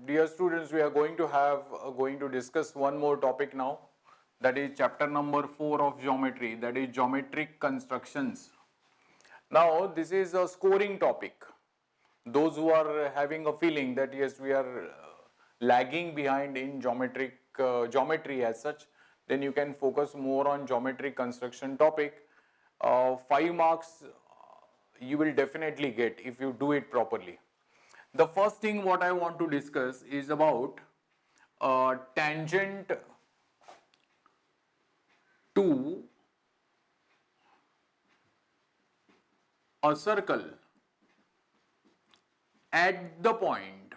Dear students, we are going to discuss one more topic now. That is chapter number 4 of geometry. That is geometric constructions. Now, this is a scoring topic. Those who are having a feeling that yes, we are lagging behind in geometry as such, then you can focus more on geometric construction topic. 5 marks you will definitely get if you do it properly. The first thing what I want to discuss is about tangent to a circle at the point.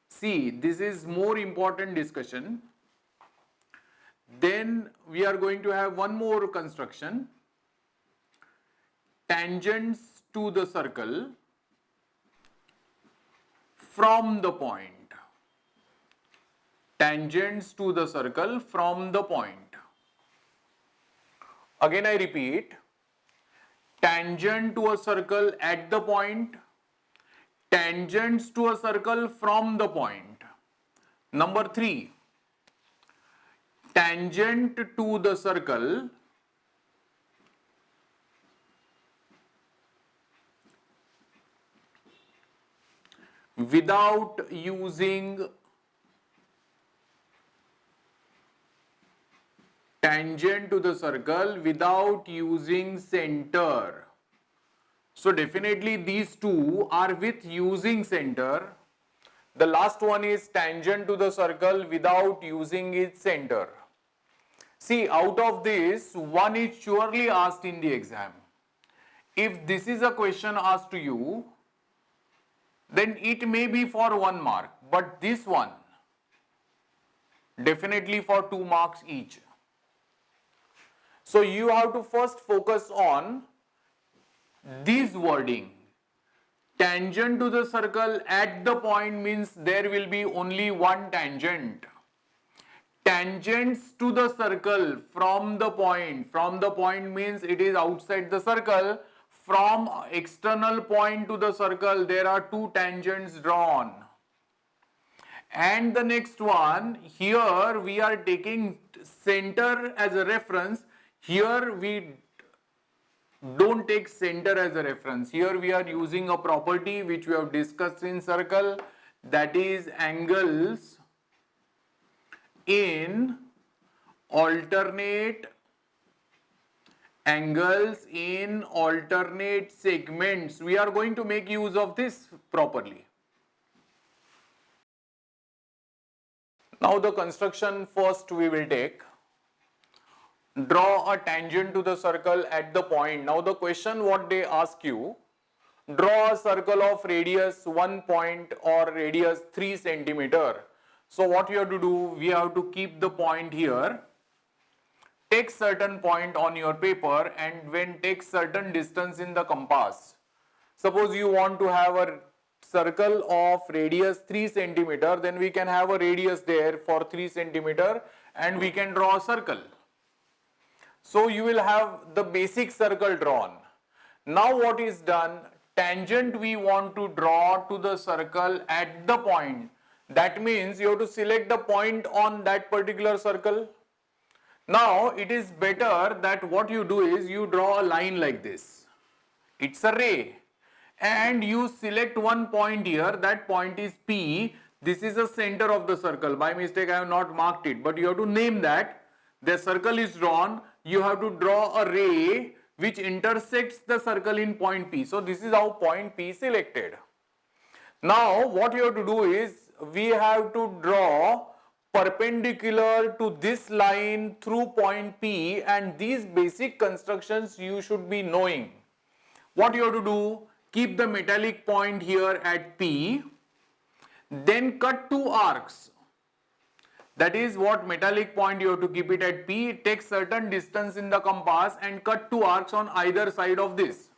See, this is more important discussion. Then we are going to have one more construction. Tangents to the circle from the point. Tangents to the circle from the point. Again I repeat, tangent to a circle at the point, tangents to a circle from the point. Number 3, tangent to the circle without using tangent to the circle without using center. So definitely these two are with using center. The last one is tangent to the circle without using its center. See, out of this, one is surely asked in the exam. If this is a question asked to you, then it may be for 1 mark, but this one definitely for 2 marks each. So you have to first focus on this wording. Tangent to the circle at the point means there will be only one tangent. Tangents to the circle from the point means it is outside the circle. From external point to the circle, there are two tangents drawn. And the next one, here we are taking center as a reference. Here we don't take center as a reference. Here we are using a property which we have discussed in circle, that is angles in alternate segments. We are going to make use of this properly. Now the construction first we will take. Draw a tangent to the circle at the point. Now the question what they ask you, draw a circle of radius 1 point or radius 3 centimeter. So what you have to do, we have to keep the point here. Take certain point on your paper and when take certain distance in the compass. Suppose you want to have a circle of radius 3 centimeter, then we can have a radius there for 3 centimeter and we can draw a circle. So you will have the basic circle drawn. Now what is done? Tangent we want to draw to the circle at the point. That means you have to select the point on that particular circle. Now it is better that what you do is you draw a line like this. It's a ray. And you select one point here. That point is P. This is the center of the circle. By mistake I have not marked it. But you have to name that. The circle is drawn. You have to draw a ray which intersects the circle in point P. So this is how point P is selected. Now what you have to do is we have to draw perpendicular to this line through point P, and these basic constructions you should be knowing. What you have to do? Keep the metallic point here at P, then cut two arcs. That is what metallic point you have to keep it at P, take certain distance in the compass and cut two arcs on either side of this.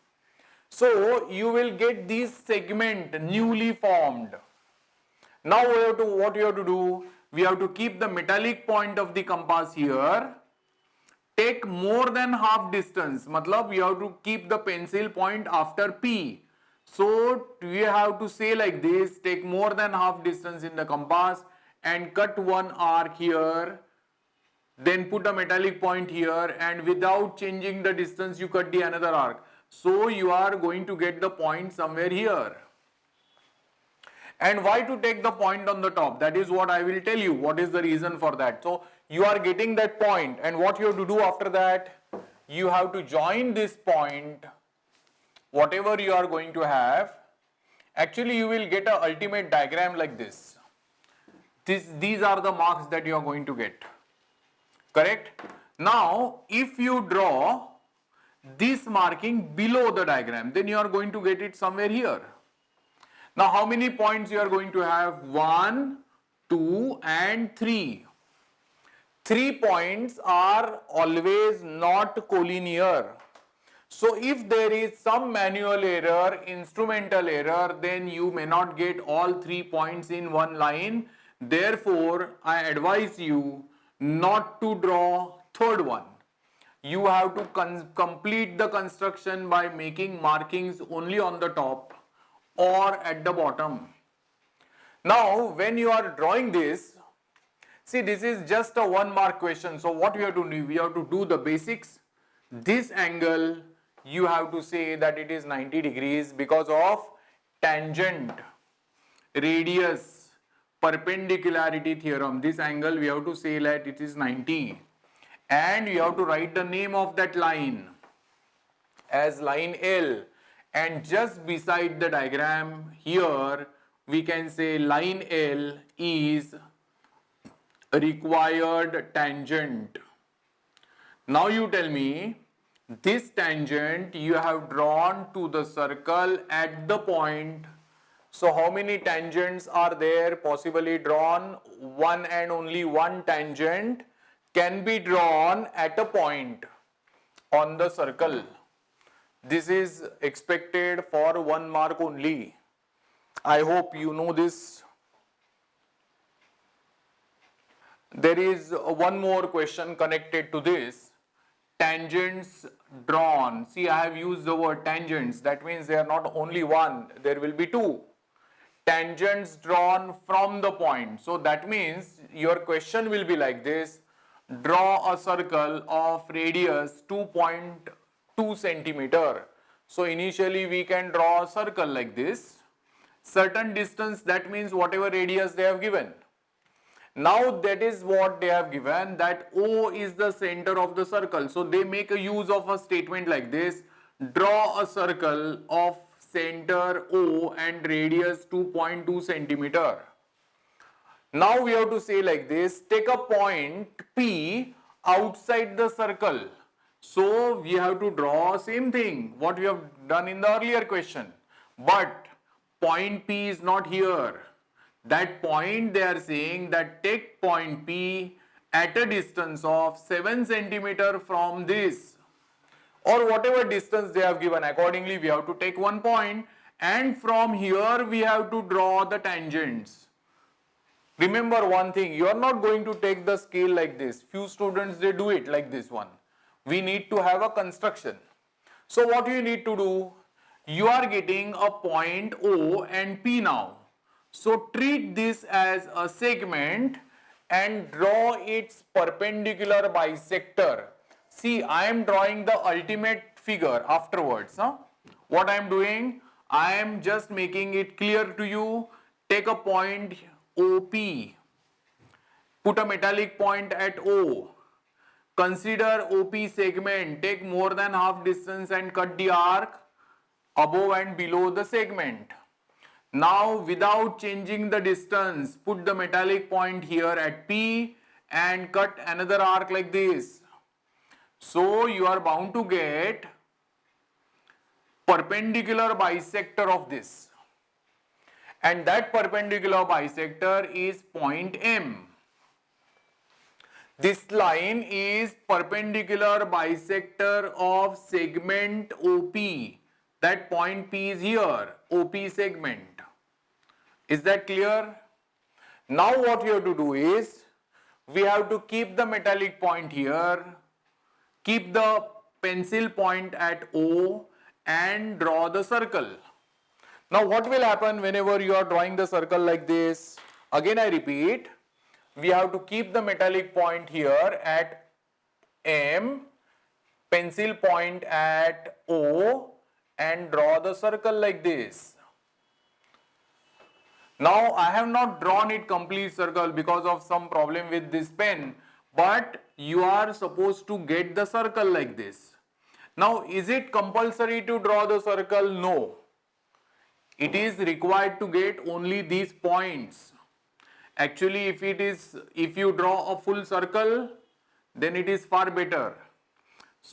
So you will get this segment newly formed. Now what you have to do? We have to keep the metallic point of the compass here. Take more than half distance. Matlab you have to keep the pencil point after P. So we have to say like this, take more than half distance in the compass and cut one arc here, then put a metallic point here, and without changing the distance you cut the another arc. So you are going to get the point somewhere here. And why to take the point on the top? That is what I will tell you. What is the reason for that? So you are getting that point, and what you have to do after that, you have to join this point, whatever you are going to have. Actually, you will get an ultimate diagram like this. These are the marks that you are going to get. Correct? Now, if you draw this marking below the diagram, then you are going to get it somewhere here. Now, how many points you are going to have? 1, 2 and 3. 3 points are always not collinear. So, if there is some manual error, instrumental error, then you may not get all 3 points in one line. Therefore, I advise you not to draw third one. You have to complete the construction by making markings only on the top or at the bottom. Now, when you are drawing this, see, this is just a 1 mark question. So what we have to do? We have to do the basics. This angle, you have to say that it is 90 degrees because of tangent, radius, perpendicularity theorem. This angle we have to say that it is 90. And we have to write the name of that line as line L. And just beside the diagram here, we can say line L is required tangent. Now you tell me, this tangent you have drawn to the circle at the point. So how many tangents are there possibly drawn? One and only one tangent can be drawn at a point on the circle. This is expected for 1 mark only. I hope you know this. There is one more question connected to this. Tangents drawn. See, I have used the word tangents. That means they are not only one, there will be 2. Tangents drawn from the point. So that means your question will be like this. Draw a circle of radius 2.2 centimeter. So initially we can draw a circle like this. Certain distance, that means whatever radius they have given. Now that is what they have given, that O is the center of the circle. So they make a use of a statement like this. Draw a circle of center O and radius 2.2 centimeter. Now we have to say like this, take a point P outside the circle. So we have to draw same thing what we have done in the earlier question. But point P is not here. That point they are saying that take point P at a distance of 7 centimeter from this, or whatever distance they have given. Accordingly we have to take one point, and from here we have to draw the tangents. Remember one thing, you are not going to take the scale like this. Few students they do it like this one. We need to have a construction. So what you need to do, you are getting a point O and P now. So treat this as a segment and draw its perpendicular bisector. See, I am drawing the ultimate figure afterwards. What I am doing, I am just making it clear to you. Take a point OP, put a metallic point at O. Consider OP segment, take more than half distance and cut the arc above and below the segment. Now without changing the distance, put the metallic point here at P and cut another arc like this. So you are bound to get perpendicular bisector of this. And that perpendicular bisector is point M. This line is perpendicular bisector of segment OP. That point P is here, OP segment. Is that clear? Now what you have to do is, we have to keep the metallic point here, keep the pencil point at O and draw the circle. Now what will happen whenever you are drawing the circle like this? Again I repeat, we have to keep the metallic point here at M, pencil point at O, and draw the circle like this. Now I have not drawn it complete circle because of some problem with this pen, but you are supposed to get the circle like this. Now is it compulsory to draw the circle? No. It is required to get only these points. Actually if you draw a full circle, then it is far better.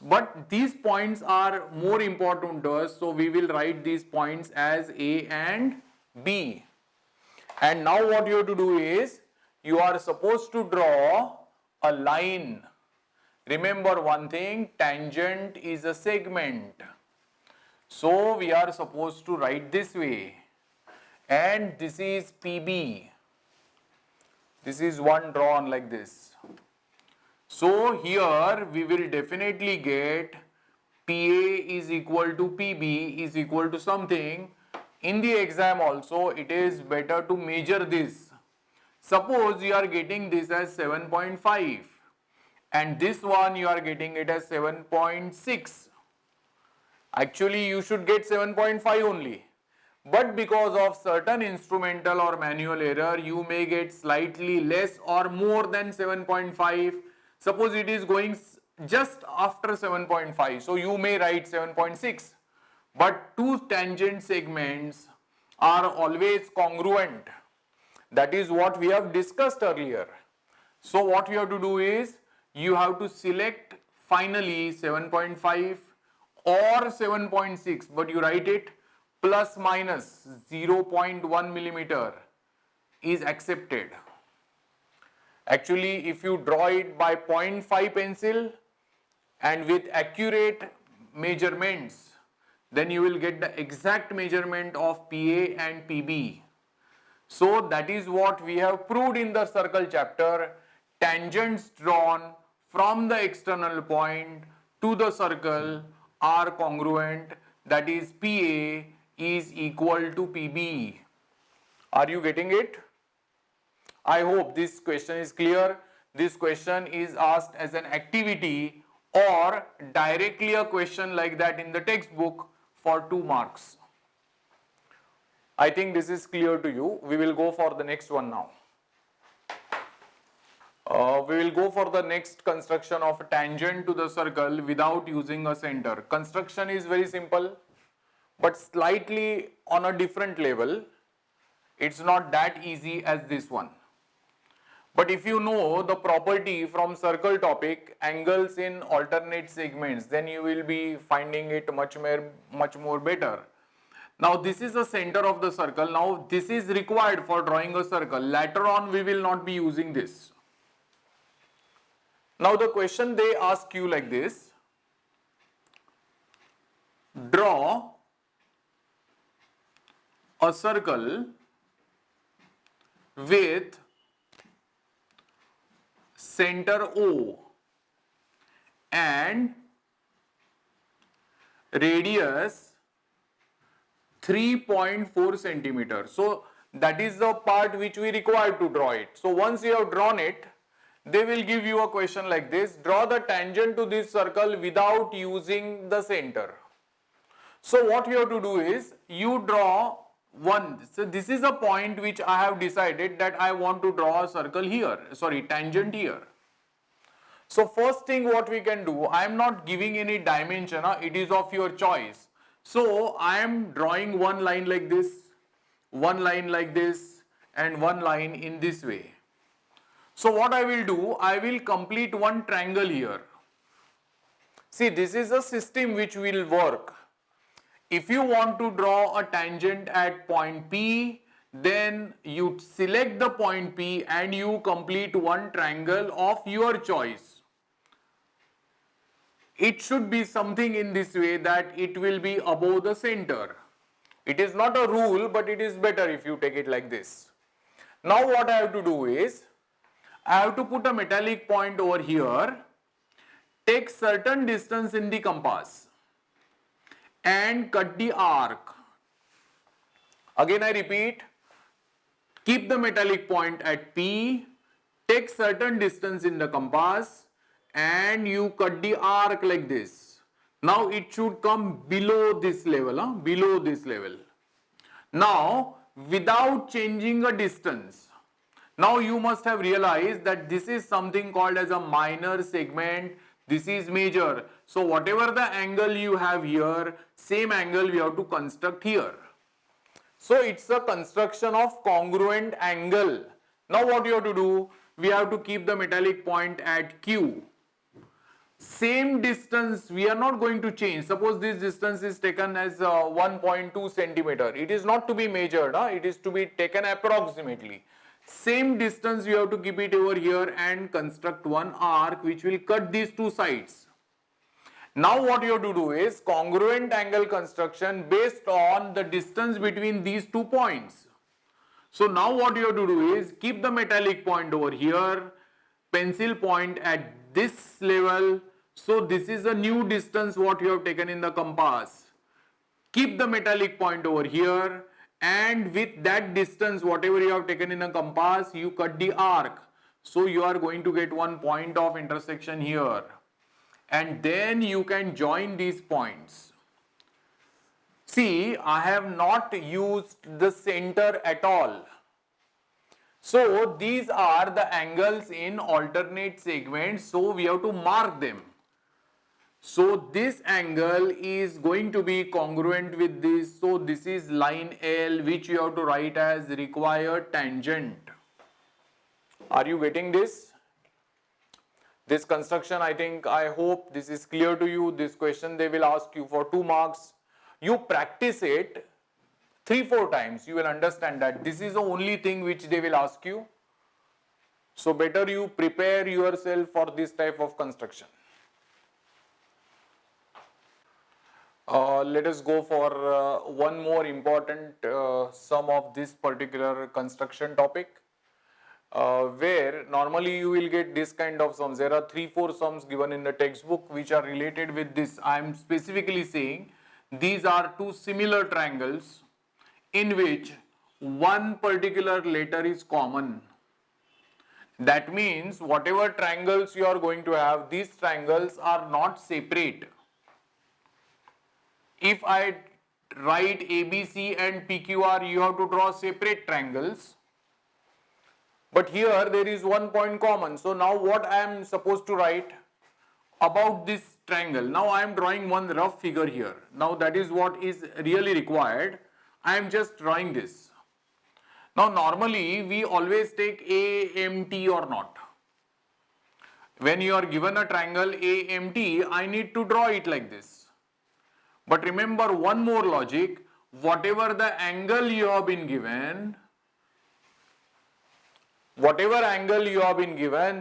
But these points are more important to us, so we will write these points as A and B. And now what you have to do is, you are supposed to draw a line. Remember one thing, tangent is a segment. So we are supposed to write this way. And this is PB. This is one drawn like this. So here we will definitely get PA is equal to PB is equal to something. In the exam also it is better to measure this. Suppose you are getting this as 7.5 and this one you are getting it as 7.6. Actually you should get 7.5 only. But because of certain instrumental or manual error, you may get slightly less or more than 7.5. Suppose it is going just after 7.5, so you may write 7.6. But two tangent segments are always congruent. That is what we have discussed earlier. So what you have to do is, you have to select finally 7.5 or 7.6, but you write it plus minus 0.1 millimeter is accepted. Actually, if you draw it by 0.5 pencil and with accurate measurements, then you will get the exact measurement of PA and PB. So that is what we have proved in the circle chapter. Tangents drawn from the external point to the circle are congruent, that is PA is equal to PB. Are you getting it? I hope this question is clear. This question is asked as an activity or directly a question like that in the textbook for 2 marks. I think this is clear to you. We will go for the next one now. We will go for the next construction of a tangent to the circle without using a center. Construction is very simple, but slightly on a different level. It's not that easy as this one. But if you know the property from circle topic, angles in alternate segments, then you will be finding it much more better. Now this is the center of the circle. Now this is required for drawing a circle. Later on we will not be using this. Now the question they ask you like this. Draw a circle with center O and radius 3.4 centimeters. So that is the part which we require to draw it. So once you have drawn it, they will give you a question like this. Draw the tangent to this circle without using the center. So what you have to do is, you draw one. So this is a point which I have decided that I want to draw a circle here, tangent here. So first thing what we can do, I am not giving any dimension, it is of your choice. So I am drawing one line like this, one line like this, and one line in this way. So what I will do, I will complete one triangle here. See, this is a system which will work. If you want to draw a tangent at point P, then you select the point P and you complete one triangle of your choice. It should be something in this way that it will be above the center. It is not a rule, but it is better if you take it like this. Now what I have to do is, I have to put a metallic point over here, take certain distance in the compass and cut the arc. Again I repeat, keep the metallic point at P, take certain distance in the compass and you cut the arc like this. Now it should come below this level, below this level. Now without changing a distance, now you must have realized that this is something called as a minor segment, this is major. So whatever the angle you have here, same angle we have to construct here. So it's a construction of congruent angle. Now what you have to do? We have to keep the metallic point at Q. Same distance we are not going to change. Suppose this distance is taken as 1.2 centimeter. It is not to be measured. It is to be taken approximately. Same distance you have to keep it over here and construct one arc which will cut these two sides. Now what you have to do is congruent angle construction based on the distance between these 2 points. So now what you have to do is keep the metallic point over here, pencil point at this level. So this is a new distance what you have taken in the compass. Keep the metallic point over here and with that distance whatever you have taken in the compass, you cut the arc. So you are going to get one point of intersection here. And then you can join these points. See, I have not used the center at all. So these are the angles in alternate segments, so we have to mark them. So this angle is going to be congruent with this, so this is line L which you have to write as required tangent. Are you getting this? This construction, I hope this is clear to you. This question they will ask you for 2 marks. You practice it 3-4 times. You will understand that this is the only thing which they will ask you. So better you prepare yourself for this type of construction. Let us go for one more important sum of this particular construction topic. Where normally you will get this kind of sums. There are 3-4 sums given in the textbook which are related with this. I am specifically saying these are 2 similar triangles in which one particular letter is common. That means whatever triangles you are going to have, these triangles are not separate. If I write ABC and PQR, you have to draw separate triangles. But here there is one point common. So now what I am supposed to write about this triangle? Now I am drawing one rough figure here. Now that is what is really required. I am just drawing this. Now normally we always take AMT or not. When you are given a triangle AMT, I need to draw it like this. But remember one more logic. Whatever the angle you have been given,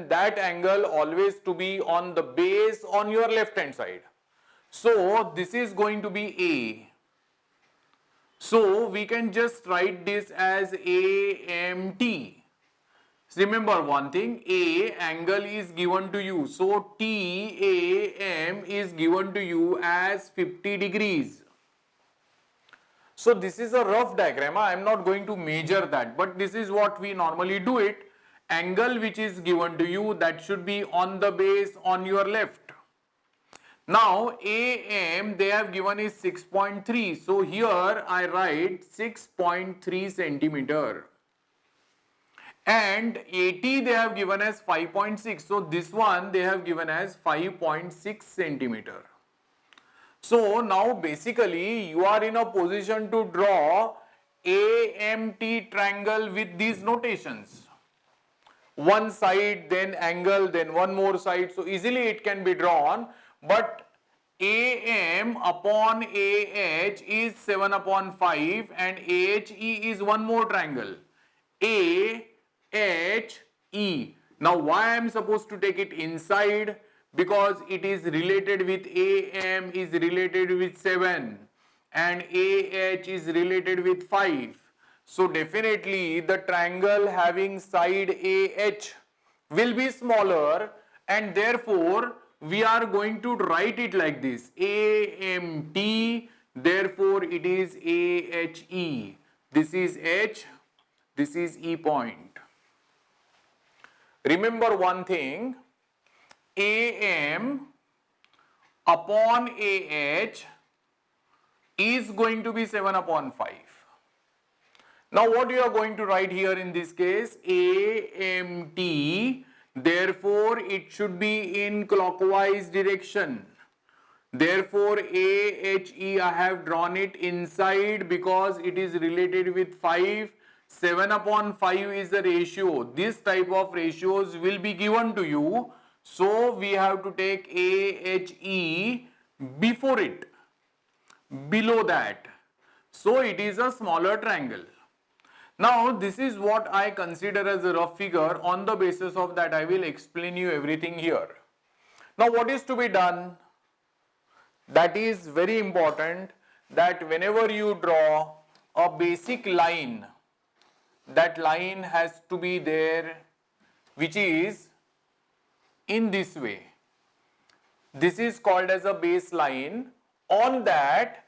that angle always to be on the base on your left hand side. So this is going to be A. So we can just write this as AMT. Remember one thing, A angle is given to you. So TAM is given to you as 50 degrees. So this is a rough diagram. I am not going to measure that, but this is what we normally do it. Angle which is given to you, that should be on the base on your left. Now AM they have given is 6.3. So here I write 6.3 centimeter. And AT they have given as 5.6. So this one they have given as 5.6 centimeter. So now basically you are in a position to draw AMT triangle with these notations. One side, then angle, then one more side. So easily it can be drawn. But AM upon AH is 7 upon 5 and AHE is one more triangle. AHE. Now why I am supposed to take it inside? Because it is related with AM is related with 7 and AH is related with 5. So definitely the triangle having side AH will be smaller and therefore we are going to write it like this, AMT, therefore it is AHE. this is H, this is E point. Remember one thing, AM upon AH is going to be 7 upon 5. Now what you are going to write here in this case, AMT, therefore it should be in clockwise direction. Therefore AHE, I have drawn it inside because it is related with 5. 7 upon 5 is the ratio. This type of ratios will be given to you. So we have to take AHE before it, below that. So it is a smaller triangle. Now this is what I consider as a rough figure. On the basis of that I will explain you everything here. Now what is to be done? That is very important, that whenever you draw a basic line, that line has to be there which is in this way. This is called as a baseline. On that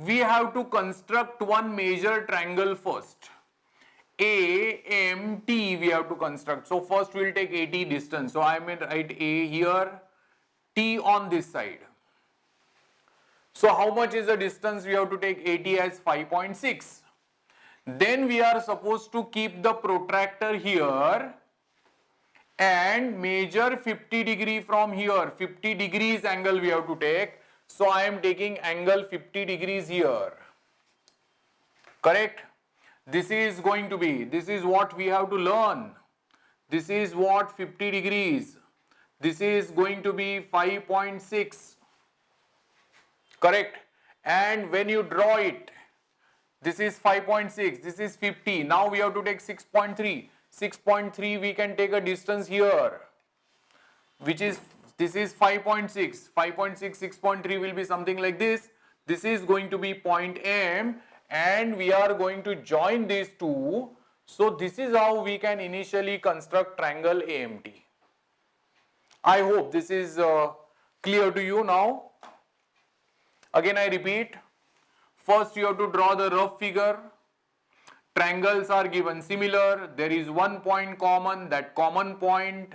we have to construct one major triangle first. AMT we have to construct. So first we will take AT distance. So I may write A here, T on this side. So how much is the distance? We have to take AT as 5.6. Then we are supposed to keep the protractor here and measure 50 degree from here. 50 degrees angle we have to take. So I am taking angle 50 degrees here. Correct? This is going to be, this is what we have to learn. This is what 50 degrees. This is going to be 5.6. Correct? And when you draw it, this is 5.6, this is 50. Now we have to take 6.3. 6.3 we can take a distance here, which is, this is 5.6. 5.6, 6.3 will be something like this. This is going to be point M and we are going to join these two. So this is how we can initially construct triangle AMT. I hope this is clear to you now. Again I repeat, first you have to draw the rough figure. Triangles are given similar. There is one point common. That common point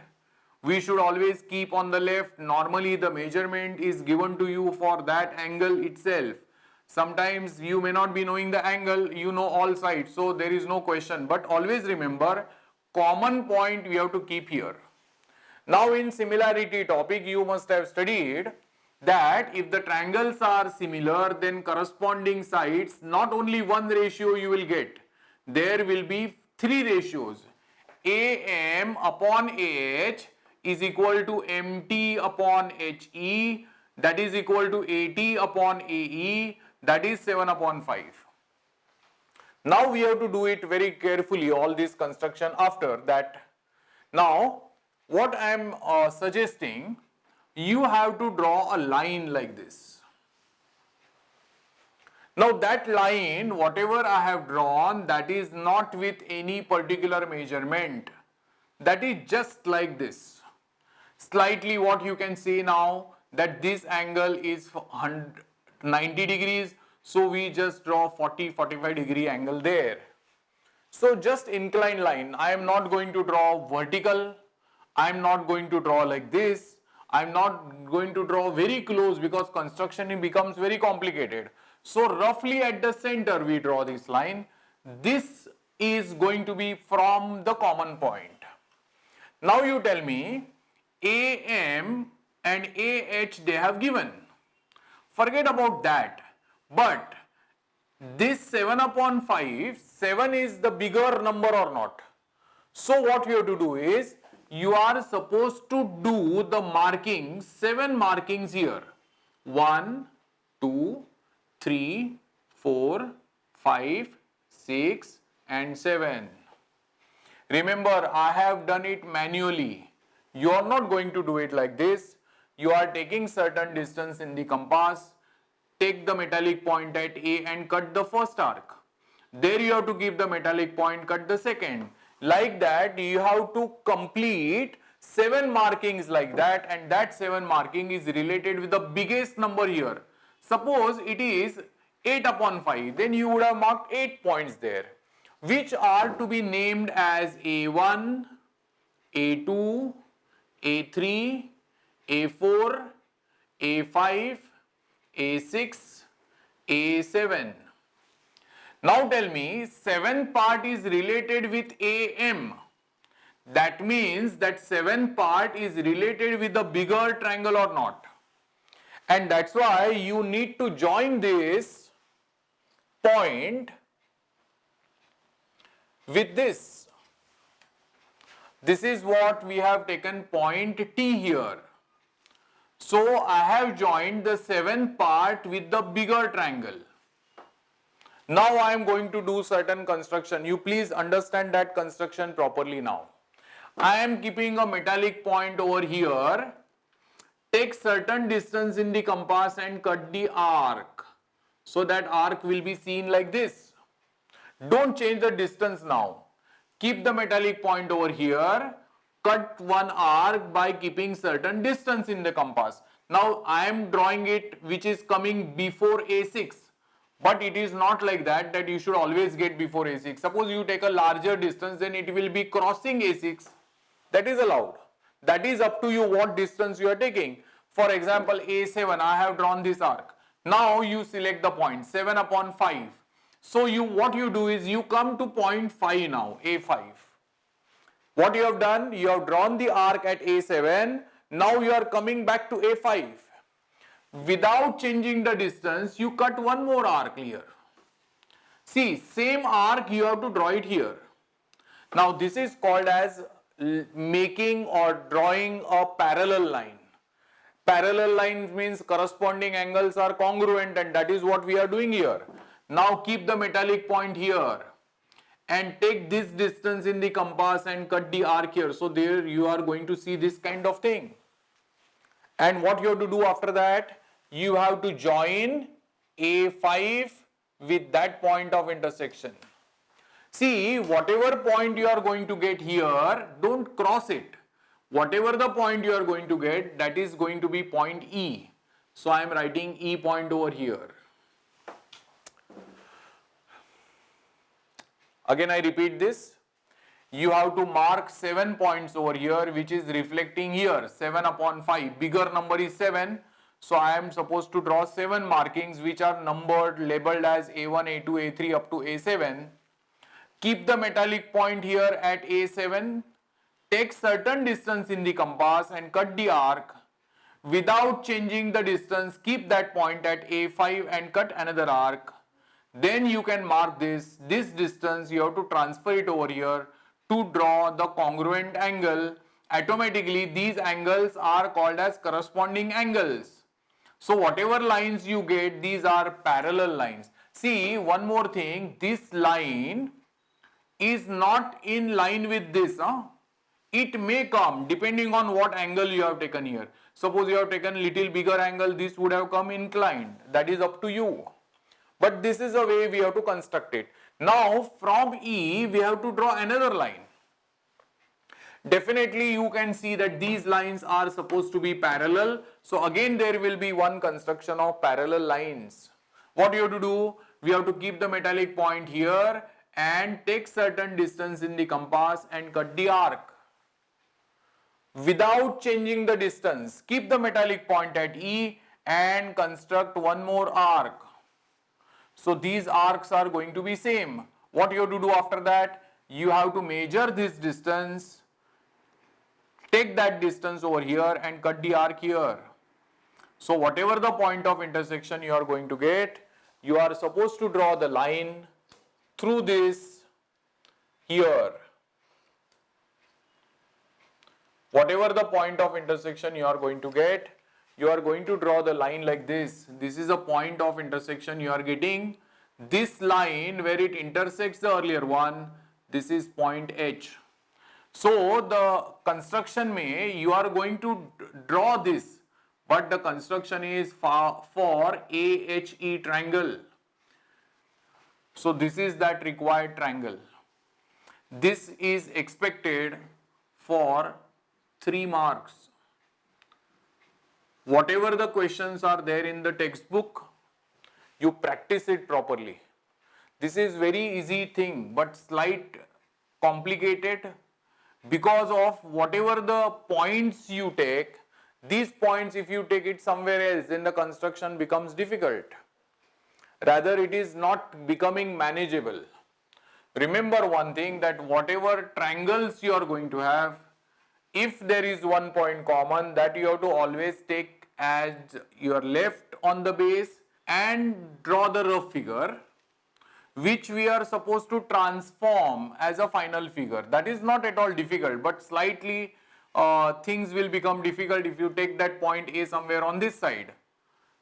we should always keep on the left. Normally the measurement is given to you for that angle itself. Sometimes you may not be knowing the angle, you know all sides, so there is no question. But always remember, common point we have to keep here. Now in similarity topic you must have studied that if the triangles are similar, then corresponding sides, not only one ratio you will get, there will be three ratios. AM upon AH is equal to MT upon HE, that is equal to AT upon AE, that is 7 upon 5. Now we have to do it very carefully, all this construction after that. Now what I am suggesting, you have to draw a line like this. Now that line, whatever I have drawn, that is not with any particular measurement. That is just like this. Slightly what you can see now, that this angle is 90 degrees. So we just draw 40-45 degree angle there. So just inclined line. I am not going to draw vertical. I am not going to draw like this. I am not going to draw very close because construction becomes very complicated. So roughly at the center we draw this line. This is going to be from the common point. Now you tell me, AM and AH they have given. Forget about that. But this 7 upon 5, 7 is the bigger number or not? So what you have to do is, you are supposed to do the markings, 7 markings here. 1, 2, 3, 4, 5, 6 and 7. Remember, I have done it manually. You are not going to do it like this. You are taking certain distance in the compass. Take the metallic point at A and cut the first arc. There you have to give the metallic point, cut the second. Like that, you have to complete 7 markings like that, and that 7 marking is related with the biggest number here. Suppose it is 8 upon 5, then you would have marked 8 points there, which are to be named as A1, A2, A3, A4, A5, A6, A7. Now tell me, 7th part is related with AM. That means that 7th part is related with the bigger triangle or not. And that's why you need to join this point with this. This is what we have taken point T here. So I have joined the 7th part with the bigger triangle. Now I am going to do certain construction. You please understand that construction properly now. I am keeping a metallic point over here. Take certain distance in the compass and cut the arc. So that arc will be seen like this. Don't change the distance now. Keep the metallic point over here. Cut one arc by keeping certain distance in the compass. Now I am drawing it which is coming before A6. But it is not like that you should always get before A6. Suppose you take a larger distance, then it will be crossing A6. That is allowed. That is up to you what distance you are taking. For example, A7, I have drawn this arc. Now you select the point 7 upon 5. So what you do is you come to point 5 now, A5. What you have done, you have drawn the arc at A7. Now you are coming back to A5. Without changing the distance, you cut one more arc here. See, same arc you have to draw it here. Now this is called as making or drawing a parallel line. Parallel lines means corresponding angles are congruent, and that is what we are doing here. Now keep the metallic point here and take this distance in the compass and cut the arc here. So there you are going to see this kind of thing. And what you have to do after that? You have to join A5 with that point of intersection. See, whatever point you are going to get here, don't cross it. Whatever the point you are going to get, that is going to be point E. So I am writing E point over here. Again I repeat this. You have to mark 7 points over here, which is reflecting here, 7 upon 5. Bigger number is 7. So I am supposed to draw 7 markings which are numbered, labeled as A1, A2, A3 up to A7. Keep the metallic point here at A7. Take certain distance in the compass and cut the arc. Without changing the distance, keep that point at A5 and cut another arc. Then you can mark this distance, you have to transfer it over here to draw the congruent angle. Automatically these angles are called as corresponding angles. So whatever lines you get, these are parallel lines. See, one more thing, this line is not in line with this. It may come depending on what angle you have taken here. Suppose you have taken little bigger angle, this would have come inclined. That is up to you. But this is a way we have to construct it. Now from E we have to draw another line. Definitely you can see that these lines are supposed to be parallel. So again there will be one construction of parallel lines. What you have to do? We have to keep the metallic point here and take certain distance in the compass and cut the arc. Without changing the distance, keep the metallic point at E and construct one more arc. So these arcs are going to be same. What you have to do after that? You have to measure this distance, take that distance over here and cut the arc here. So whatever the point of intersection you are going to get, you are supposed to draw the line through this here. Whatever the point of intersection you are going to get, you are going to draw the line like this. This is a point of intersection you are getting. This line where it intersects the earlier one, this is point H. So the construction may, you are going to draw this, but the construction is for AHE triangle. So this is that required triangle. This is expected for 3 marks. Whatever the questions are there in the textbook, you practice it properly. This is very easy thing, but slight complicated because of whatever the points you take. These points, if you take it somewhere else, then the construction becomes difficult. Rather, it is not becoming manageable. Remember one thing, that whatever triangles you are going to have, if there is one point common, that you have to always take as your left on the base and draw the rough figure, which we are supposed to transform as a final figure. That is not at all difficult, but slightly things will become difficult if you take that point A somewhere on this side.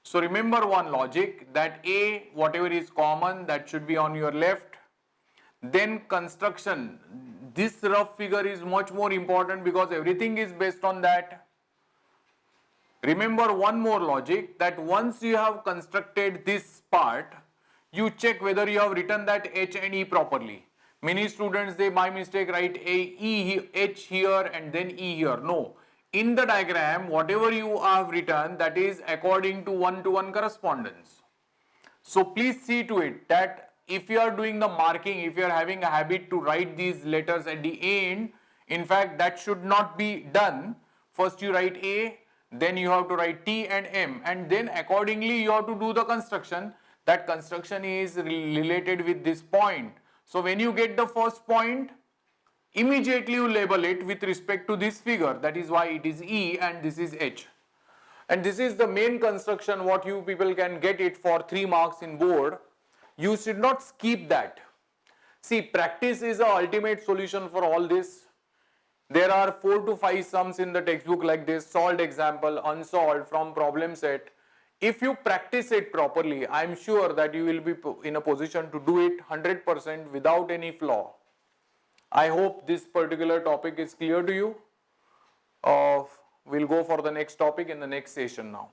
So remember one logic, that A, whatever is common, that should be on your left. Then construction, this rough figure is much more important because everything is based on that. Remember one more logic, that once you have constructed this part, you check whether you have written that H and E properly. Many students, they by mistake write H here and then E here. No. In the diagram, whatever you have written, that is according to one-to-one correspondence. So please see to it that if you are doing the marking, if you are having a habit to write these letters at the end, in fact that should not be done. First you write A, then you have to write T and M, and then accordingly you have to do the construction. That construction is related with this point. So when you get the first point, immediately you label it with respect to this figure. That is why it is E and this is H. And this is the main construction what you people can get it for 3 marks in board. You should not skip that. See, practice is the ultimate solution for all this. There are 4 to 5 sums in the textbook like this: solved example, unsolved, from problem set. If you practice it properly, I am sure that you will be in a position to do it 100% without any flaw. I hope this particular topic is clear to you. We'll go for the next topic in the next session now.